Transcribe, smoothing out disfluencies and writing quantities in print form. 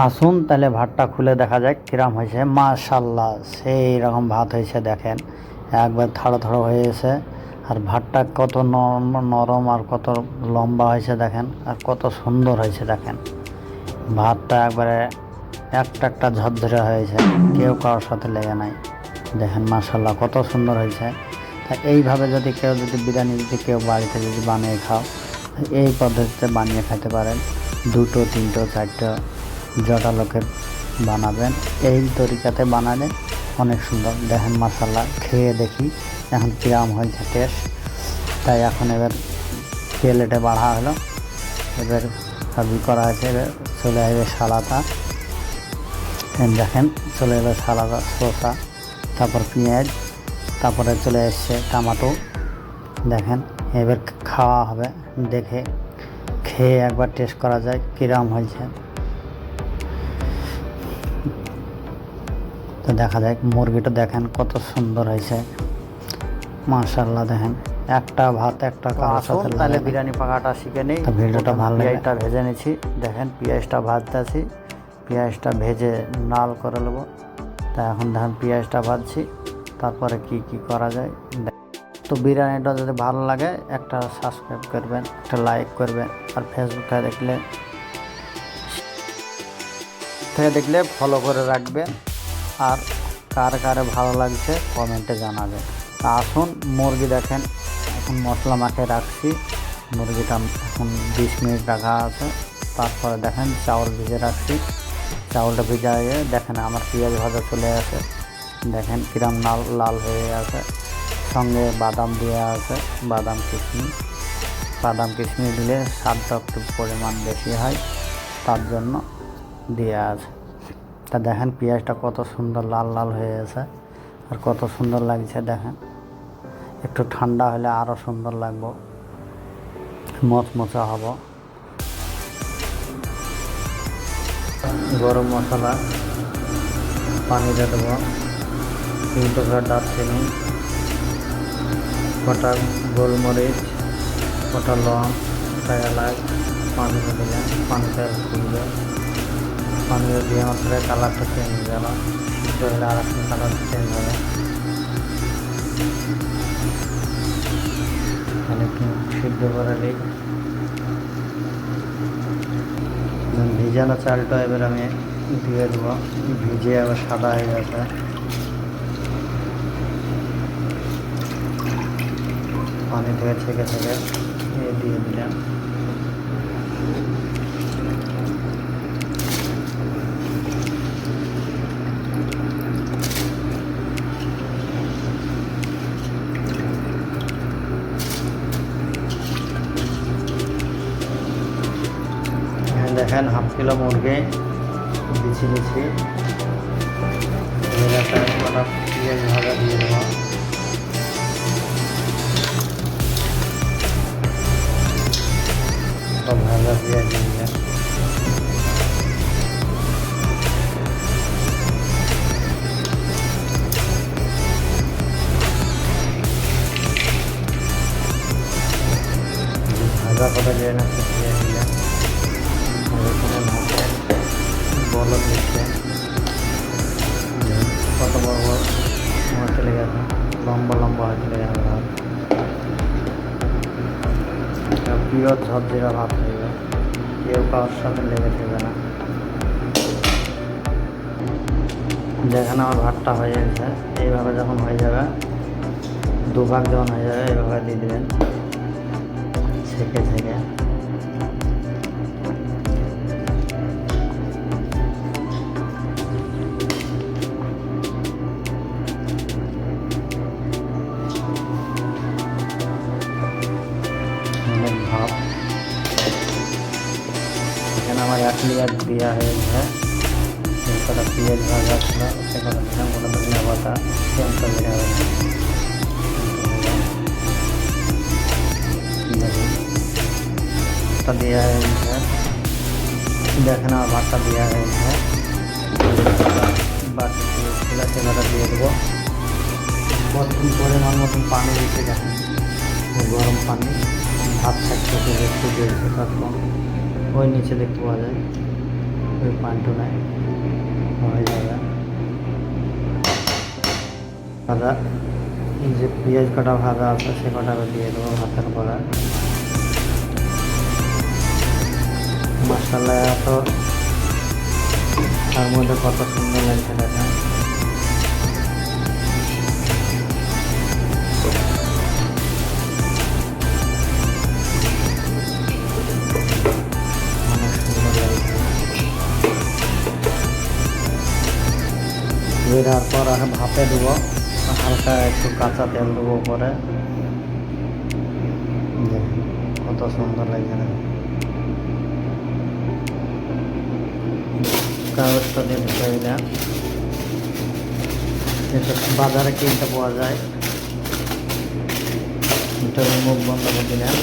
আসুন তাহলে ভাতটা খুলে দেখা যাক কিরম হয়েছে। মাশাল্লাহ সেই রকম ভাত হয়েছে, দেখেন একবার থাড়ো থাড়ো হয়ে গেছে। আর ভাতটা কত নরম আর কত লম্বা হয়েছে দেখেন, আর কত সুন্দর হয়েছে দেখেন। ভাতটা একবারে একটা একটা ঝরঝরে হয়েছে, কেউ কারোর সাথে লেগে নাই। দেখেন মাশাল্লাহ কত সুন্দর হয়েছে। তা এইভাবে যদি বিরিয়ানি যদি কেউ বাড়িতে যদি বানিয়ে খাও, এই পদ্ধতিতে বানিয়ে খেতে পারেন। দুটো তিনটো চারটো যটা লোকের বানাবেন এই তরিকাতে বানালে অনেক সুন্দর। দেখেন মাশাল্লাহ খেয়ে দেখি এখন কিরম হয়েছে টেস্ট। তাই এখন এবার প্লেটে বাড়া হলো, এবার সবই করা হয়েছে। এবার চলে আসবে সালাদা, দেখেন চলে এলো সালাদা, শসা, তারপর পেঁয়াজ, তারপরে চলে এসছে টমেটো। দেখেন এবার খাওয়া হবে, দেখে খেয়ে একবার টেস্ট করা যায় কীরকম হয়েছে। তো দেখা যায় মুরগিটা দেখেন কত সুন্দর হয়েছে মাশাল্লাহ। দেখেন একটা ভাত একটা কারোর সাথে তাহলে বিরিয়ানি পাকাটা শিখে নেই। ভিডিওটা ভালো লাগে, পেঁয়াজটা ভেজে নিচ্ছি। দেখেন পেঁয়াজটা ভাজতেছি, পেঁয়াজটা ভেজে লাল করে নেবো। তা এখন দেখেন পেঁয়াজটা ভাজছি, তারপরে কি করা যায়। তো বিরিয়ানিটা যদি ভালো লাগে একটা সাবস্ক্রাইব করবেন, একটা লাইক করবেন, আর ফেসবুকে দেখলে ফলো করে রাখবেন। আর কার ভালো লাগছে কমেন্টে জানাবেন। তা আসুন মুরগি দেখেন এখন মশলা মাখিয়ে রাখছি, মুরগিটা এখন 20 মিনিট রাখা আছে। তারপরে দেখেন চাউল ভিজে রাখছি, চাউলটা ভিজা হয়ে দেখেন আমার পেঁয়াজ ভাজা চলে আসে, দেখেন কিরম লাল হয়ে আছে। সঙ্গে বাদাম দেওয়া আছে, বাদাম কিশমিশ দিলে স্বাদটা একটু পরিমাণ বেশি হয়, তার জন্য দেওয়া আছে। তা দেখেন পেঁয়াজটা কত সুন্দর লাল হয়ে গেছে আর কত সুন্দর লাগছে। দেখেন একটু ঠান্ডা হলে আরও সুন্দর লাগবো, মচমচা হব। গরম মশলা পানি দিয়ে দেবো, 3 টুকরা দারচিনি, কটা গোলমরিচ, কটা লং, কটা এলাচ, পানিতে দিলেন, পানিতে খুলবে। পানি দিয়ে মাত্র কালারটা চেঞ্জ হয়ে গেল, সিদ্ধ হলে আর একটা কালার চেঞ্জ হবে। তাহলে একটু সিদ্ধ করে দিই। ভিজানো চালটা এবার আমি দিয়ে দেবো, ভিজে আবার সাদা হয়ে গেছে। পানি থেকে ছেঁকে দিয়ে দিলাম। দেখেন 1/2 কিলো মুরগি দিচ্ছি। কটা পেঁয়াজ ভাজা দিয়ে দেবো, ভাজা পেঁয়াজ দিয়ে ভাজা কটা দিয়ে নাচতে দিয়ে দিলাম। বলদ দিচ্ছে কত বড় চলে গেছে, লম্বা হয়ে চলে গেছে ভাত। প্রিয় ঝরঝরা ভাত হয়ে যায়, কেউ কারোর সাথে লেগে থাকবে না। যেখানে আমার ভাতটা হয়ে গেছে, এইভাবে যখন হয়ে যাবে, দুভাগ যখন হয়ে যাবে এইভাবে দিয়ে দেবেন ছেঁকে ভাব। এখানে আমার 1 লেয়ার দেওয়া হয়েছে, কটা পেঁয়াজ ভাজা ছিল সেখানে দিলাম, কোনো ধনিয়া পাতা পেঁয়াজটা দেওয়া হয়েছে। দেওয়া হয়েছে, দেখেন আমার ভাতটা দেওয়া হয়েছে। বাকি সেটা দিয়ে দেবো। পরিমাণ মতন পানি দিতে, দেখেন গরম পানি, ভাত থাকতে একটু দিয়েছে, তারপর ওই নিচে দেখতে পাওয়া যায়। ওই পান্টুনে হয়ে যাবে ভাজা। যে পেঁয়াজ কটা ভাজা আছে সে কটা দিয়ে দেবো ভাতের উপরে। মশলা এত তার মধ্যে কত সুন্দর লাগছে দেখেন। অনেক সুন্দর লাগছে। দেওয়ার পর আর ভাপে দেবো, হালকা একটু কাঁচা তেল দেবো উপরে। দেখেন কত সুন্দর লাগছে না। কাগজটা দিয়ে দিতে হবে, এটা বাজারে কিনতে পাওয়া যায়। এটা মুখ বন্ধ করে দিলাম।